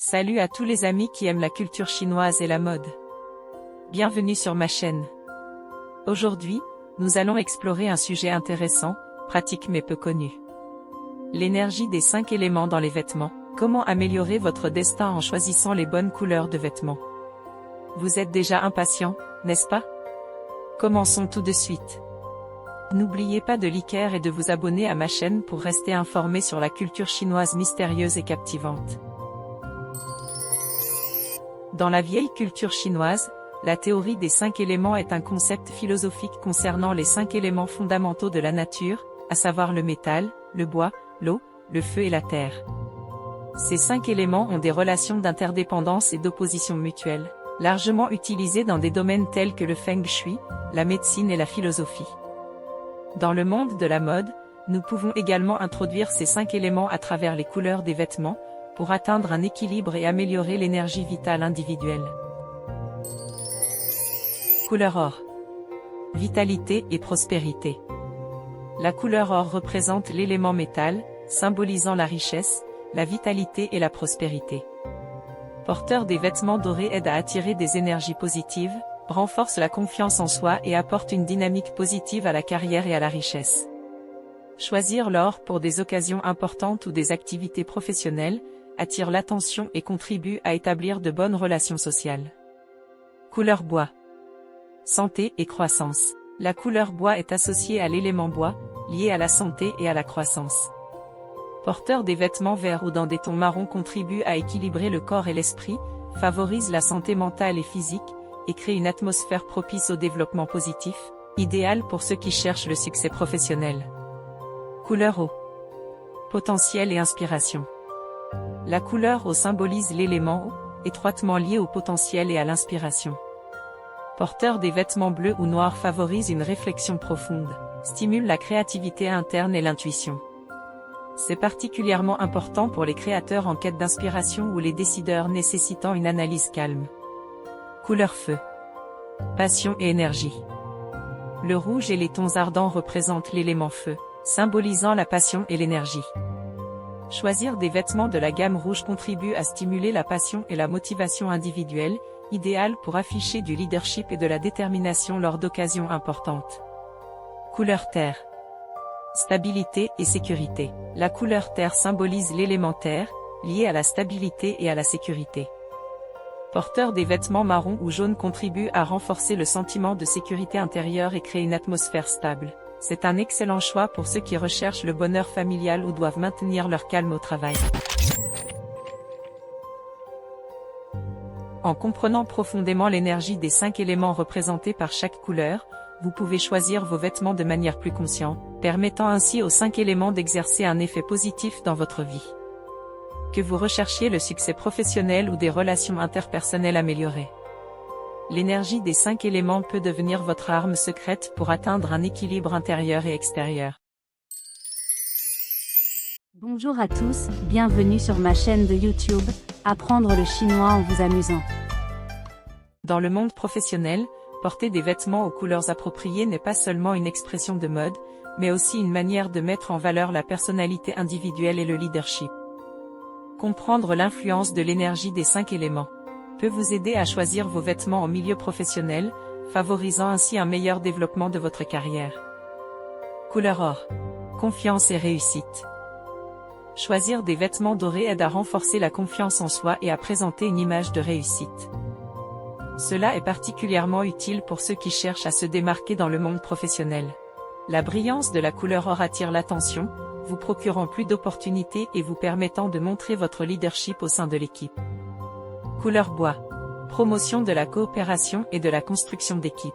Salut à tous les amis qui aiment la culture chinoise et la mode. Bienvenue sur ma chaîne. Aujourd'hui, nous allons explorer un sujet intéressant, pratique mais peu connu. L'énergie des 5 éléments dans les vêtements. Comment améliorer votre destin en choisissant les bonnes couleurs de vêtements? Vous êtes déjà impatient, n'est-ce pas? Commençons tout de suite. N'oubliez pas de liker et de vous abonner à ma chaîne pour rester informé sur la culture chinoise mystérieuse et captivante. Dans la vieille culture chinoise, la théorie des 5 éléments est un concept philosophique concernant les 5 éléments fondamentaux de la nature, à savoir le métal, le bois, l'eau, le feu et la terre. Ces 5 éléments ont des relations d'interdépendance et d'opposition mutuelle, largement utilisées dans des domaines tels que le feng shui, la médecine et la philosophie. Dans le monde de la mode, nous pouvons également introduire ces 5 éléments à travers les couleurs des vêtements, pour atteindre un équilibre et améliorer l'énergie vitale individuelle. Couleur or. Vitalité et prospérité. La couleur or représente l'élément métal, symbolisant la richesse, la vitalité et la prospérité. Porteur des vêtements dorés aide à attirer des énergies positives, renforce la confiance en soi et apporte une dynamique positive à la carrière et à la richesse. Choisir l'or pour des occasions importantes ou des activités professionnelles attire l'attention et contribue à établir de bonnes relations sociales. Couleur bois. Santé et croissance. La couleur bois est associée à l'élément bois, lié à la santé et à la croissance. Porteur des vêtements verts ou dans des tons marrons contribue à équilibrer le corps et l'esprit, favorise la santé mentale et physique, et crée une atmosphère propice au développement positif, idéal pour ceux qui cherchent le succès professionnel. Couleur eau. Potentiel et inspiration. La couleur eau symbolise l'élément eau, étroitement lié au potentiel et à l'inspiration. Porteur des vêtements bleus ou noirs favorise une réflexion profonde, stimule la créativité interne et l'intuition. C'est particulièrement important pour les créateurs en quête d'inspiration ou les décideurs nécessitant une analyse calme. Couleur feu. Passion et énergie. Le rouge et les tons ardents représentent l'élément feu, symbolisant la passion et l'énergie. Choisir des vêtements de la gamme rouge contribue à stimuler la passion et la motivation individuelle, idéal pour afficher du leadership et de la détermination lors d'occasions importantes. Couleur terre. Stabilité et sécurité. La couleur terre symbolise l'élément terre, lié à la stabilité et à la sécurité. Porteur des vêtements marron ou jaune contribue à renforcer le sentiment de sécurité intérieure et créer une atmosphère stable. C'est un excellent choix pour ceux qui recherchent le bonheur familial ou doivent maintenir leur calme au travail. En comprenant profondément l'énergie des 5 éléments représentés par chaque couleur, vous pouvez choisir vos vêtements de manière plus consciente, permettant ainsi aux 5 éléments d'exercer un effet positif dans votre vie. Que vous recherchiez le succès professionnel ou des relations interpersonnelles améliorées. L'énergie des 5 éléments peut devenir votre arme secrète pour atteindre un équilibre intérieur et extérieur. Bonjour à tous, bienvenue sur ma chaîne de YouTube, Apprendre le chinois en vous amusant. Dans le monde professionnel, porter des vêtements aux couleurs appropriées n'est pas seulement une expression de mode, mais aussi une manière de mettre en valeur la personnalité individuelle et le leadership. Comprendre l'influence de l'énergie des 5 éléments peut vous aider à choisir vos vêtements en milieu professionnel, favorisant ainsi un meilleur développement de votre carrière. Couleur or. Confiance et réussite. Choisir des vêtements dorés aide à renforcer la confiance en soi et à présenter une image de réussite. Cela est particulièrement utile pour ceux qui cherchent à se démarquer dans le monde professionnel. La brillance de la couleur or attire l'attention, vous procurant plus d'opportunités et vous permettant de montrer votre leadership au sein de l'équipe. Couleur bois. Promotion de la coopération et de la construction d'équipe.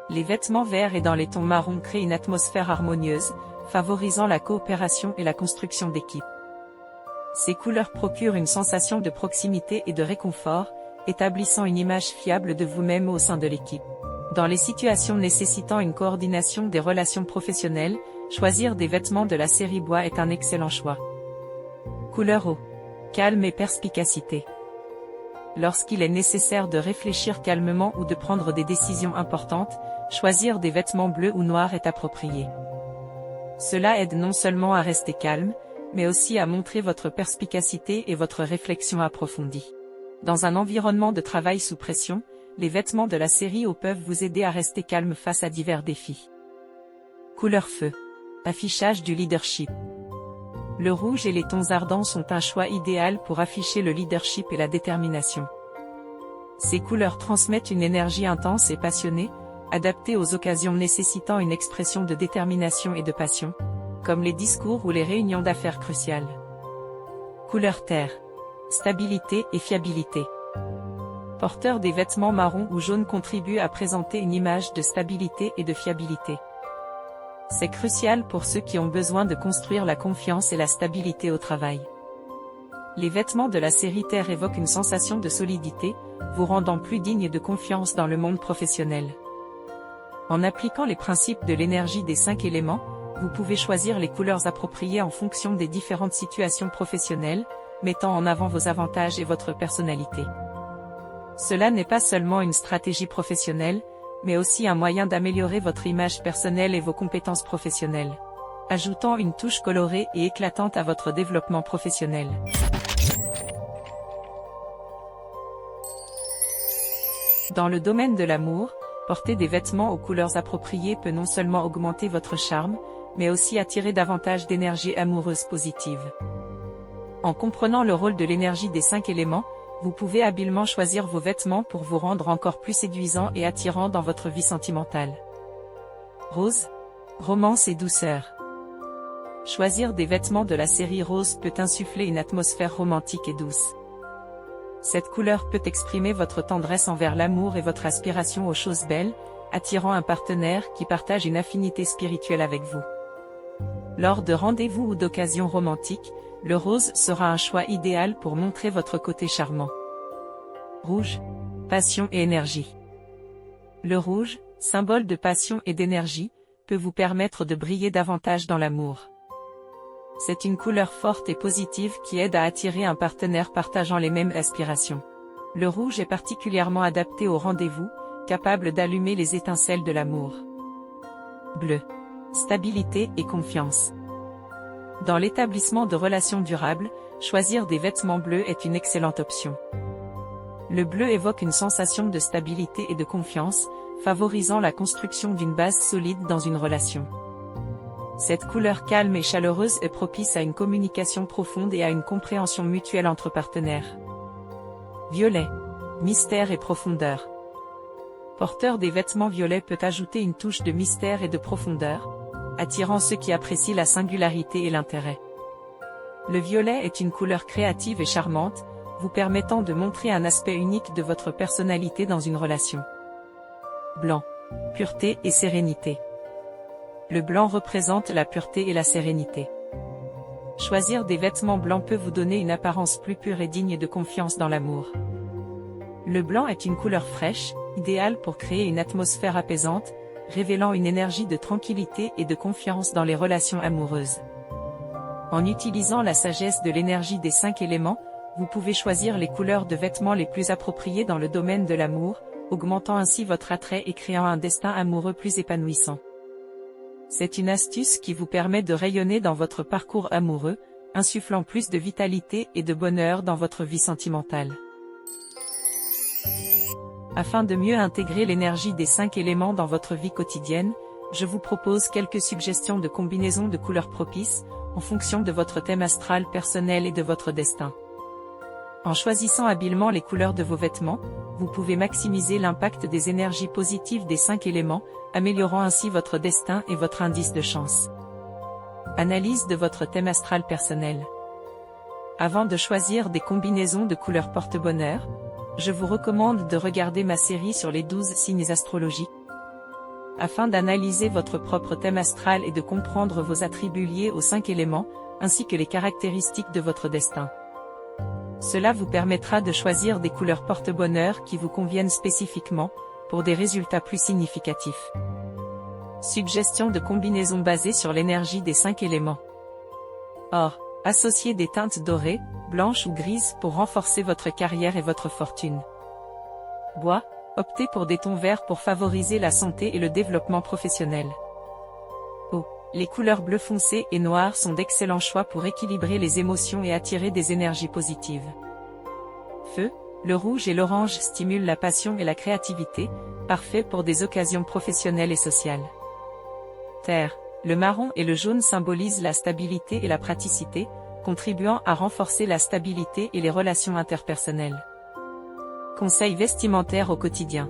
Les vêtements verts et dans les tons marrons créent une atmosphère harmonieuse, favorisant la coopération et la construction d'équipe. Ces couleurs procurent une sensation de proximité et de réconfort, établissant une image fiable de vous-même au sein de l'équipe. Dans les situations nécessitant une coordination des relations professionnelles, choisir des vêtements de la série bois est un excellent choix. Couleur eau. Calme et perspicacité. Lorsqu'il est nécessaire de réfléchir calmement ou de prendre des décisions importantes, choisir des vêtements bleus ou noirs est approprié. Cela aide non seulement à rester calme, mais aussi à montrer votre perspicacité et votre réflexion approfondie. Dans un environnement de travail sous pression, les vêtements de la série O peuvent vous aider à rester calme face à divers défis. Couleur feu. Affichage du leadership. Le rouge et les tons ardents sont un choix idéal pour afficher le leadership et la détermination. Ces couleurs transmettent une énergie intense et passionnée, adaptée aux occasions nécessitant une expression de détermination et de passion, comme les discours ou les réunions d'affaires cruciales. Couleur terre. Stabilité et fiabilité. Porteurs des vêtements marron ou jaune contribuent à présenter une image de stabilité et de fiabilité. C'est crucial pour ceux qui ont besoin de construire la confiance et la stabilité au travail. Les vêtements de la série Terre évoquent une sensation de solidité, vous rendant plus digne de confiance dans le monde professionnel. En appliquant les principes de l'énergie des 5 éléments, vous pouvez choisir les couleurs appropriées en fonction des différentes situations professionnelles, mettant en avant vos avantages et votre personnalité. Cela n'est pas seulement une stratégie professionnelle, mais aussi un moyen d'améliorer votre image personnelle et vos compétences professionnelles, ajoutant une touche colorée et éclatante à votre développement professionnel. Dans le domaine de l'amour, porter des vêtements aux couleurs appropriées peut non seulement augmenter votre charme, mais aussi attirer davantage d'énergie amoureuse positive. En comprenant le rôle de l'énergie des 5 éléments, vous pouvez habilement choisir vos vêtements pour vous rendre encore plus séduisant et attirant dans votre vie sentimentale. Rose. Romance et douceur. Choisir des vêtements de la série rose peut insuffler une atmosphère romantique et douce. Cette couleur peut exprimer votre tendresse envers l'amour et votre aspiration aux choses belles, attirant un partenaire qui partage une affinité spirituelle avec vous. Lors de rendez-vous ou d'occasions romantiques, le rose sera un choix idéal pour montrer votre côté charmant. Rouge. Passion et énergie. Le rouge, symbole de passion et d'énergie, peut vous permettre de briller davantage dans l'amour. C'est une couleur forte et positive qui aide à attirer un partenaire partageant les mêmes aspirations. Le rouge est particulièrement adapté au rendez-vous, capable d'allumer les étincelles de l'amour. Bleu. Stabilité et confiance. Dans l'établissement de relations durables, choisir des vêtements bleus est une excellente option. Le bleu évoque une sensation de stabilité et de confiance, favorisant la construction d'une base solide dans une relation. Cette couleur calme et chaleureuse est propice à une communication profonde et à une compréhension mutuelle entre partenaires. Violet. Mystère et profondeur. Porteur des vêtements violets peut ajouter une touche de mystère et de profondeur, attirant ceux qui apprécient la singularité et l'intérêt. Le violet est une couleur créative et charmante, vous permettant de montrer un aspect unique de votre personnalité dans une relation. Blanc. Pureté et sérénité. Le blanc représente la pureté et la sérénité. Choisir des vêtements blancs peut vous donner une apparence plus pure et digne de confiance dans l'amour. Le blanc est une couleur fraîche, idéale pour créer une atmosphère apaisante, révélant une énergie de tranquillité et de confiance dans les relations amoureuses. En utilisant la sagesse de l'énergie des 5 éléments, vous pouvez choisir les couleurs de vêtements les plus appropriées dans le domaine de l'amour, augmentant ainsi votre attrait et créant un destin amoureux plus épanouissant. C'est une astuce qui vous permet de rayonner dans votre parcours amoureux, insufflant plus de vitalité et de bonheur dans votre vie sentimentale. Afin de mieux intégrer l'énergie des 5 éléments dans votre vie quotidienne, je vous propose quelques suggestions de combinaisons de couleurs propices, en fonction de votre thème astral personnel et de votre destin. En choisissant habilement les couleurs de vos vêtements, vous pouvez maximiser l'impact des énergies positives des 5 éléments, améliorant ainsi votre destin et votre indice de chance. Analyse de votre thème astral personnel. Avant de choisir des combinaisons de couleurs porte-bonheur, je vous recommande de regarder ma série sur les 12 signes astrologiques, afin d'analyser votre propre thème astral et de comprendre vos attributs liés aux 5 éléments, ainsi que les caractéristiques de votre destin. Cela vous permettra de choisir des couleurs porte-bonheur qui vous conviennent spécifiquement, pour des résultats plus significatifs. Suggestion de combinaison basée sur l'énergie des 5 éléments. Or, associez des teintes dorées, blanches ou grises pour renforcer votre carrière et votre fortune. Bois, optez pour des tons verts pour favoriser la santé et le développement professionnel. Eau, Les couleurs bleu foncé et noir sont d'excellents choix pour équilibrer les émotions et attirer des énergies positives. Feu, le rouge et l'orange stimulent la passion et la créativité, parfait pour des occasions professionnelles et sociales. Terre, le marron et le jaune symbolisent la stabilité et la praticité, contribuant à renforcer la stabilité et les relations interpersonnelles. Conseils vestimentaires au quotidien.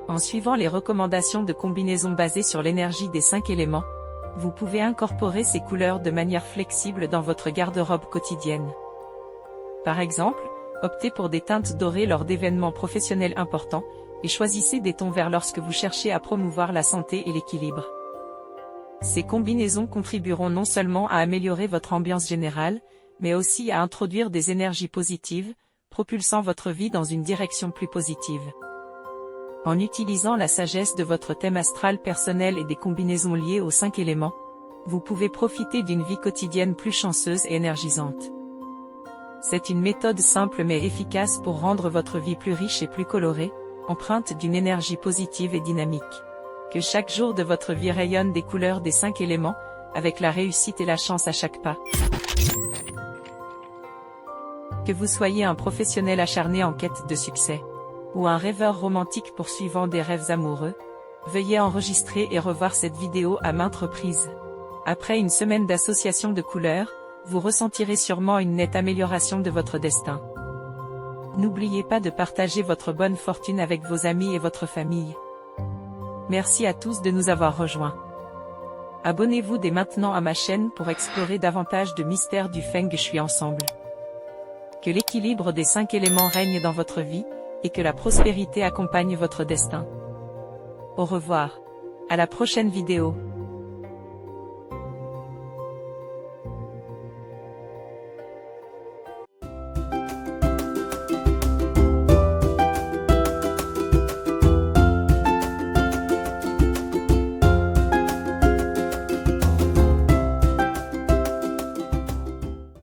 En suivant les recommandations de combinaisons basées sur l'énergie des 5 éléments, vous pouvez incorporer ces couleurs de manière flexible dans votre garde-robe quotidienne. Par exemple, optez pour des teintes dorées lors d'événements professionnels importants, et choisissez des tons verts lorsque vous cherchez à promouvoir la santé et l'équilibre. Ces combinaisons contribueront non seulement à améliorer votre ambiance générale, mais aussi à introduire des énergies positives, propulsant votre vie dans une direction plus positive. En utilisant la sagesse de votre thème astral personnel et des combinaisons liées aux 5 éléments, vous pouvez profiter d'une vie quotidienne plus chanceuse et énergisante. C'est une méthode simple mais efficace pour rendre votre vie plus riche et plus colorée, empreinte d'une énergie positive et dynamique. Que chaque jour de votre vie rayonne des couleurs des 5 éléments, avec la réussite et la chance à chaque pas. Que vous soyez un professionnel acharné en quête de succès, ou un rêveur romantique poursuivant des rêves amoureux, veuillez enregistrer et revoir cette vidéo à maintes reprises. Après une semaine d'association de couleurs, vous ressentirez sûrement une nette amélioration de votre destin. N'oubliez pas de partager votre bonne fortune avec vos amis et votre famille. Merci à tous de nous avoir rejoints. Abonnez-vous dès maintenant à ma chaîne pour explorer davantage de mystères du Feng Shui ensemble. Que l'équilibre des 5 éléments règne dans votre vie, et que la prospérité accompagne votre destin. Au revoir. À la prochaine vidéo.